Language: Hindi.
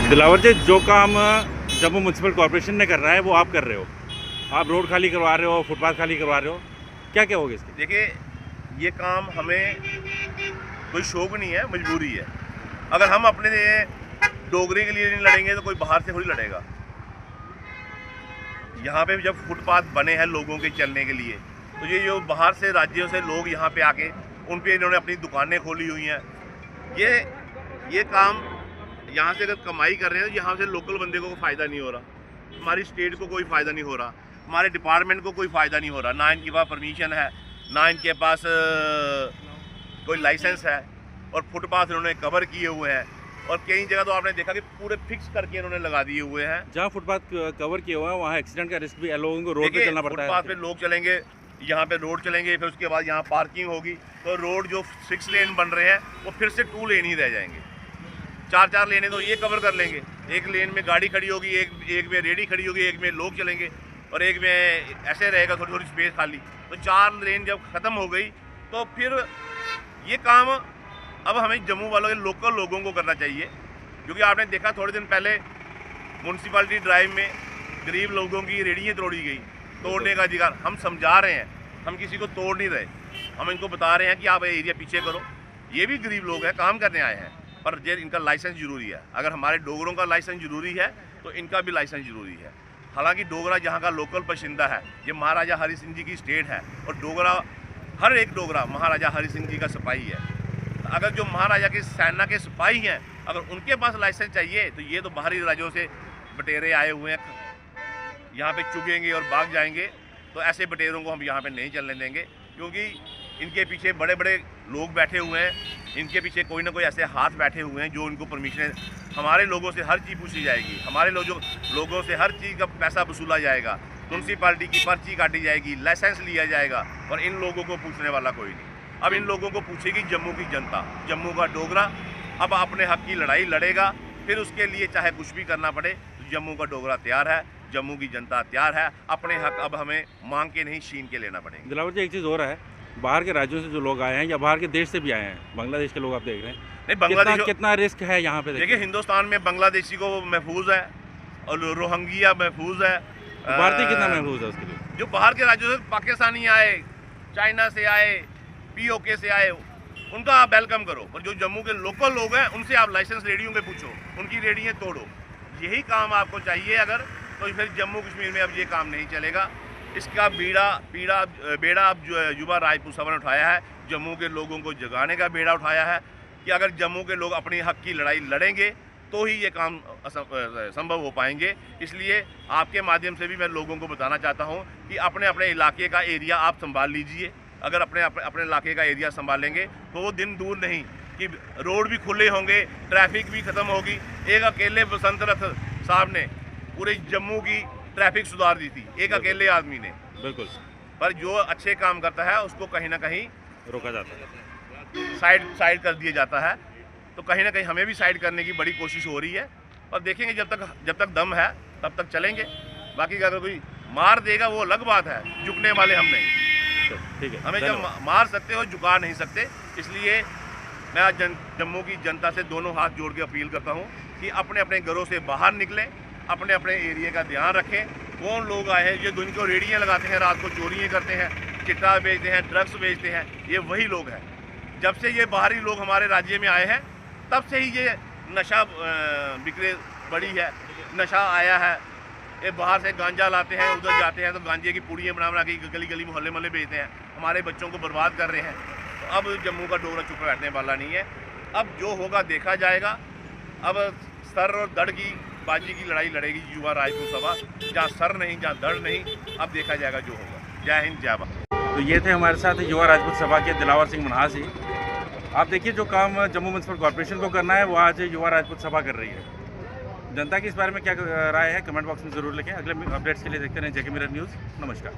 दिलावर जी, जो काम जम्मू म्यूनसिपल कॉर्पोरेशन ने कर रहा है वो आप कर रहे हो। आप रोड खाली करवा रहे हो, फुटपाथ खाली करवा रहे हो, क्या क्या होगा इसके? देखिए, ये काम हमें कोई शौक नहीं है, मजबूरी है। अगर हम अपने डोगरी के लिए नहीं लड़ेंगे तो कोई बाहर से थोड़ी लड़ेगा। यहाँ पे जब फुटपाथ बने हैं लोगों के चलने के लिए, तो ये जो बाहर से राज्यों से लोग यहाँ पे आके उन पे इन्होंने अपनी दुकानें खोली हुई हैं। ये काम यहाँ से अगर कमाई कर रहे हैं तो यहाँ से लोकल बंदे को फ़ायदा नहीं हो रहा, हमारी स्टेट को कोई फ़ायदा नहीं हो रहा, हमारे डिपार्टमेंट को कोई फ़ायदा नहीं हो रहा। ना इनके पास परमिशन है, ना इनके पास कोई लाइसेंस है, और फुटपाथ इन्होंने कवर किए हुए हैं। और कई जगह तो आपने देखा कि पूरे फिक्स करके इन्होंने लगा दिए हुए हैं। जहाँ फुटपाथ कवर किए हुए हैं वहाँ एक्सीडेंट का रिस्क भी है, लोगों को रोड पे चलना पड़ता है। फुटपाथ पे लोग चलेंगे, यहाँ पे रोड चलेंगे, फिर उसके बाद यहाँ पार्किंग होगी, तो रोड जो 6 लेन बन रहे हैं वो फिर से 2 लेन ही रह जाएंगे। 4 लेने तो ये कवर कर लेंगे। एक लेन में गाड़ी खड़ी होगी, एक में रेडी खड़ी होगी, एक में लोग चलेंगे, और एक में ऐसे रहेगा थोड़ी थोड़ी स्पेस खाली। तो 4 लेन जब ख़त्म हो गई तो फिर ये काम अब हमें जम्मू वालों के लोकल लोगों को करना चाहिए। क्योंकि आपने देखा थोड़े दिन पहले म्यूनसिपैलिटी ड्राइव में गरीब लोगों की रेडियाँ तोड़ी गई, तोड़ने का अधिकार। हम समझा रहे हैं, हम किसी को तोड़ नहीं रहे, हम इनको बता रहे हैं कि आप एरिया पीछे करो। ये भी गरीब लोग हैं, काम करने आए हैं, पर ये इनका लाइसेंस ज़रूरी है। अगर हमारे डोगरों का लाइसेंस ज़रूरी है तो इनका भी लाइसेंस ज़रूरी है। हालांकि डोगरा जहाँ का लोकल बाशिंदा है, ये महाराजा हरि सिंह जी की स्टेट है, और डोगरा, हर एक डोगरा महाराजा हरि सिंह जी का सिपाही है। अगर जो महाराजा की सेना के सिपाही हैं, अगर उनके पास लाइसेंस चाहिए तो ये तो बाहरी राज्यों से बटेरे आए हुए हैं, यहाँ पे चुगेंगे और भाग जाएंगे। तो ऐसे बटेरों को हम यहाँ पे नहीं चलने देंगे, क्योंकि इनके पीछे बड़े बड़े लोग बैठे हुए हैं, इनके पीछे कोई ना कोई ऐसे हाथ बैठे हुए हैं जो इनको परमिशन। हमारे लोगों से हर चीज़ पूछी जाएगी, हमारे लोगों से हर चीज़ का पैसा वसूला जाएगा, म्यूनसिपालिटी की पर्ची काटी जाएगी, लाइसेंस लिया जाएगा, और इन लोगों को पूछने वाला कोई नहीं। अब इन लोगों को पूछेगी जम्मू की जनता, जम्मू का डोगरा अब अपने हक की लड़ाई लड़ेगा। फिर उसके लिए चाहे कुछ भी करना पड़े, तो जम्मू का डोगरा तैयार है, जम्मू की जनता तैयार है। अपने हक अब हमें मांग के नहीं, छीन के लेना पड़ेगा। दिलावर जी, एक चीज़ हो रहा है, बाहर के राज्यों से जो लोग आए हैं या बाहर के देश से भी आए हैं, बांग्लादेश के लोग आप देख रहे हैं, नहीं, बांग्लादेश कितना रिस्क है यहाँ पे? देखिए, हिंदुस्तान में बांग्लादेशी को महफूज है और रोहिंग्या महफूज है। भारतीय कितना महफूज है उसके लिए? जो बाहर के राज्यों से, पाकिस्तानी आए, चाइना से आए, POK से आए, उनका आप वेलकम करो। और जो जम्मू के लोकल लोग हैं उनसे आप लाइसेंस रेडियो में पूछो, उनकी रेडियाँ तोड़ो। यही काम आपको चाहिए। अगर तो फिर जम्मू कश्मीर में अब ये काम नहीं चलेगा। इसका बेड़ा अब जो युवा राजपूत सभा ने उठाया है, जम्मू के लोगों को जगाने का बेड़ा उठाया है कि अगर जम्मू के लोग अपनी हक की लड़ाई लड़ेंगे तो ही ये काम संभव हो पाएंगे। इसलिए आपके माध्यम से भी मैं लोगों को बताना चाहता हूँ कि अपने अपने इलाके का एरिया आप संभाल लीजिए। अगर अपने इलाके का एरिया संभालेंगे तो वो दिन दूर नहीं कि रोड भी खुले होंगे, ट्रैफिक भी ख़त्म होगी। एक अकेले बसंत रथ साहब ने पूरे जम्मू की ट्रैफिक सुधार दी थी, एक अकेले आदमी ने। बिल्कुल। पर जो अच्छे काम करता है उसको कहीं ना कहीं रोका जाता है, साइड कर दिया जाता है। तो कहीं ना कहीं हमें भी साइड करने की बड़ी कोशिश हो रही है, और देखेंगे जब तक दम है तब तक चलेंगे। बाकी अगर कोई मार देगा वो अलग बात है, झुकने वाले हम नहीं। ठीक है, हमें जब मार सकते हो, झुका नहीं सकते। इसलिए मैं आज जम्मू की जनता से दोनों हाथ जोड़ के अपील करता हूँ कि अपने अपने घरों से बाहर निकलें, अपने अपने एरिया का ध्यान रखें। कौन लोग आए हैं जो दिन को रेडियाँ लगाते हैं, रात को चोरियाँ करते हैं, चिट्टा बेचते हैं, ड्रग्स बेचते हैं, ये वही लोग हैं। जब से ये बाहरी लोग हमारे राज्य में आए हैं तब से ही ये नशा बिक्री बढ़ी है, नशा आया है। ये बाहर से गांजा लाते हैं, उधर जाते हैं तो गांजे की पुड़ियाँ बना के गली गली मोहल्ले मोहल्ले बेचते हैं, हमारे बच्चों को बर्बाद कर रहे हैं। तो अब जम्मू का डोगरा चुप बैठने वाला नहीं है। अब जो होगा देखा जाएगा। अब सर और धड़ की बाजी की लड़ाई लड़ेगी युवा राजपूत सभा, जहाँ सर नहीं, जहाँ धड़ नहीं। अब देखा जाएगा जो होगा। जय हिंद, जय भारत। तो ये थे हमारे साथ युवा राजपूत सभा के दिलावर सिंह मनहासी। आप देखिए, जो काम जम्मू म्यूनसिपल कॉर्पोरेशन को करना है वो आज युवा राजपूत सभा कर रही है। जनता की इस बारे में क्या राय है, कमेंट बॉक्स में ज़रूर लिखें। अगले अपडेट्स के लिए देखते रहें जेके मिरर न्यूज़। नमस्कार।